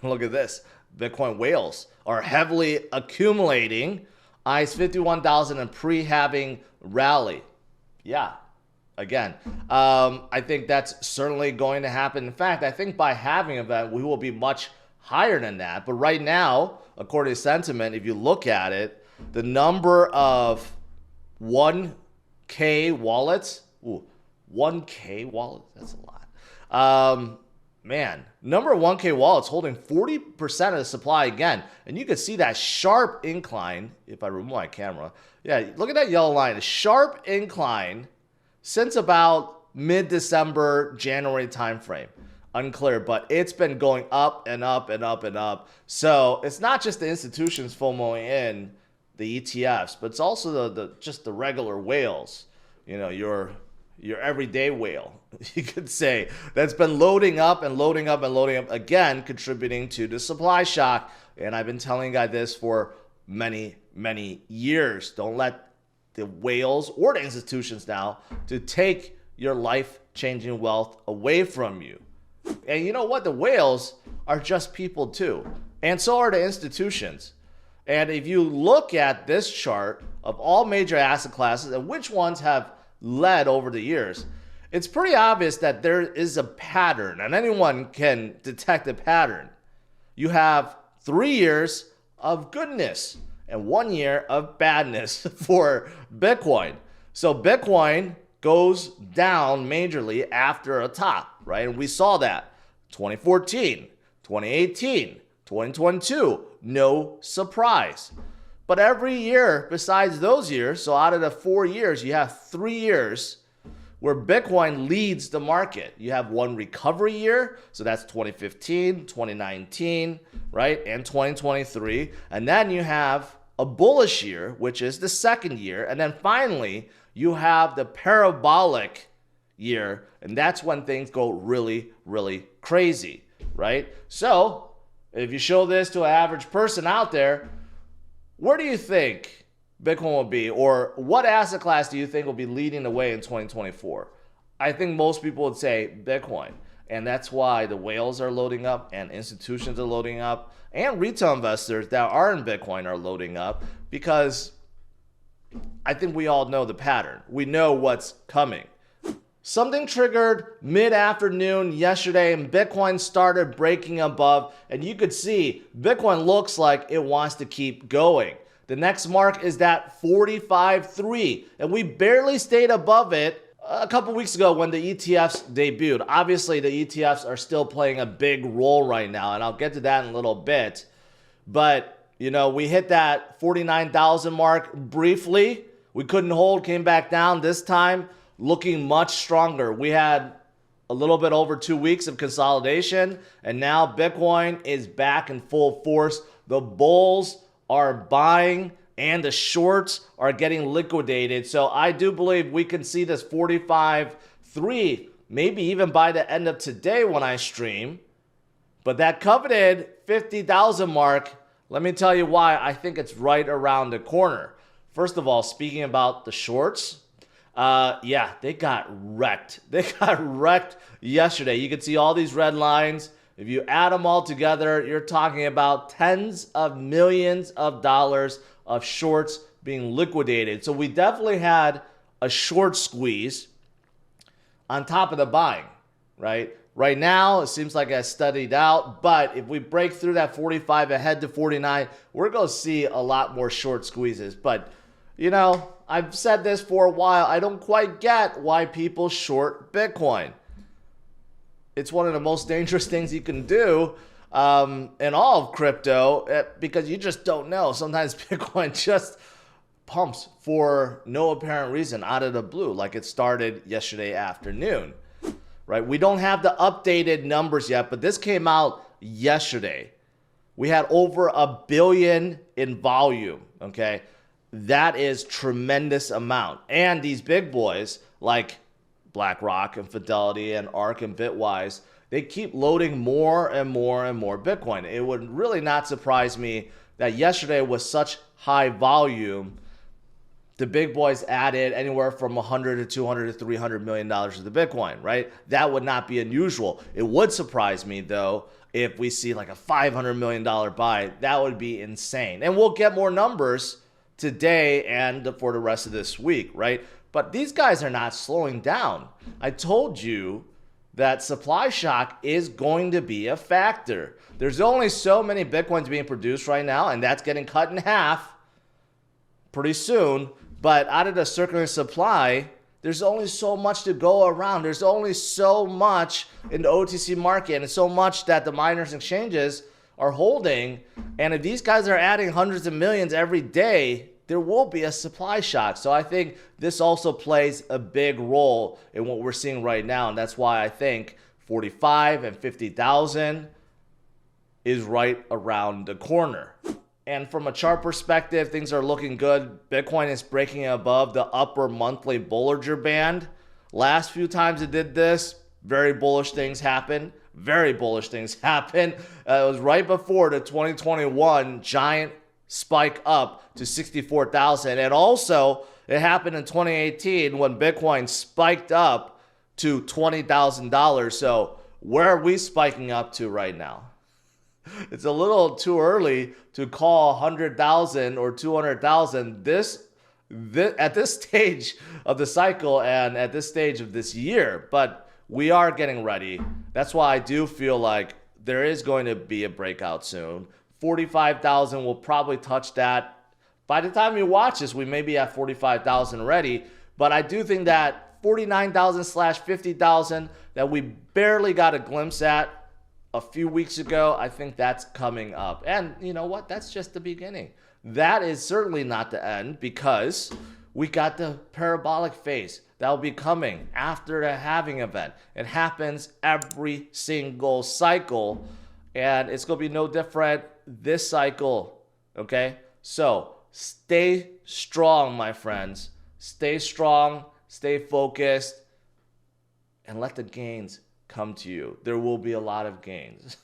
Look at this. Bitcoin whales are heavily accumulating. ICE 51,000 and pre-halving rally. Yeah, again, I think that's certainly going to happen. In fact, I think by halving event, we will be much higher than that. But right now, according to sentiment, if you look at it, the number of 1K wallets, 1K wallet, that's a lot. Man, number of 1K wallets holding 40% of the supply again. And you can see that sharp incline, if I remove my camera. Yeah, look at that yellow line, a sharp incline since about mid-December, January timeframe. Unclear, but it's been going up and up and up and up. So it's not just the institutions FOMOing in the ETFs, but it's also just the regular whales. You know, your everyday whale, you could say, that's been loading up and loading up and loading up, again, contributing to the supply shock. And I've been telling you guys this for many, many years. Don't let the whales or the institutions now to take your life-changing wealth away from you. And you know what? The whales are just people too. And so are the institutions. And if you look at this chart of all major asset classes and which ones have led over the years, it's pretty obvious that there is a pattern, and anyone can detect a pattern. You have 3 years of goodness and 1 year of badness for Bitcoin. So Bitcoin goes down majorly after a top, right? And we saw that 2014, 2018, 2022, no surprise. But every year besides those years, so out of the 4 years, you have 3 years where Bitcoin leads the market. You have one recovery year, so that's 2015, 2019, right? And 2023. And then you have a bullish year, which is the second year. And then finally, you have the parabolic year, and that's when things go really, really crazy, right? So if you show this to an average person out there, where do you think Bitcoin will be, or what asset class do you think will be leading the way in 2024? I think most people would say Bitcoin, and that's why the whales are loading up and institutions are loading up and retail investors that are in Bitcoin are loading up, because I think we all know the pattern. We know what's coming. Something triggered mid-afternoon yesterday and Bitcoin started breaking above, and you could see Bitcoin looks like it wants to keep going. The next mark is that 45.3, and we barely stayed above it a couple weeks ago when the ETFs debuted. Obviously, the ETFs are still playing a big role right now, and I'll get to that in a little bit. But, you know, we hit that 49,000 mark briefly. We couldn't hold, came back down this time, looking much stronger. We had a little bit over 2 weeks of consolidation, and now Bitcoin is back in full force. The bulls are buying and the shorts are getting liquidated. So I do believe we can see this 45.3 maybe even by the end of today when I stream. But that coveted 50,000 mark, let me tell you why I think it's right around the corner. First of all, speaking about the shorts, yeah, they got wrecked. They got wrecked yesterday. You can see all these red lines. If you add them all together, you're talking about tens of millions of dollars of shorts being liquidated. So we definitely had a short squeeze on top of the buying, right? Right now, it seems like I studied out, but if we break through that 45 ahead to 49, we're going to see a lot more short squeezes. But, you know, I've said this for a while. I don't quite get why people short Bitcoin. It's one of the most dangerous things you can do in all of crypto because you just don't know. Sometimes Bitcoin just pumps for no apparent reason out of the blue, like it started yesterday afternoon, right? We don't have the updated numbers yet, but this came out yesterday. We had over $1 billion in volume, okay? That is tremendous amount. And these big boys like BlackRock and Fidelity and ARK and Bitwise, they keep loading more and more and more Bitcoin. It would really not surprise me that yesterday was such high volume. The big boys added anywhere from 100 to 200 to $300 million to the Bitcoin, right? That would not be unusual. It would surprise me, though, if we see like a $500 million buy, that would be insane. And we'll get more numbers today and for the rest of this week, right? But these guys are not slowing down. I told you that supply shock is going to be a factor. There's only so many Bitcoins being produced right now, and that's getting cut in half pretty soon. But out of the circulating supply, there's only so much to go around. There's only so much in the OTC market and so much that the miners and exchanges are holding. And if these guys are adding hundreds of millions every day, there will be a supply shock. So I think this also plays a big role in what we're seeing right now. And that's why I think 45 and 50,000 is right around the corner. And from a chart perspective, things are looking good. Bitcoin is breaking above the upper monthly Bollinger Band. Last few times it did this, very bullish things happened. Very bullish things happened. It was right before the 2021 giant spike up to 64,000. And also, it happened in 2018 when Bitcoin spiked up to $20,000. So where are we spiking up to right now? It's a little too early to call 100,000 or 200,000 at this stage of the cycle and at this stage of this year. But we are getting ready. That's why I do feel like there is going to be a breakout soon. 45,000 will probably touch that. By the time you watch this, we may be at 45,000 already. But I do think that 49,000 / 50,000 that we barely got a glimpse at a few weeks ago, I think that's coming up. And you know what? That's just the beginning. That is certainly not the end, because we got the parabolic phase that will be coming after the halving event. It happens every single cycle, and it's going to be no different this cycle, okay? So stay strong, my friends. Stay strong, stay focused, and let the gains come to you. There will be a lot of gains.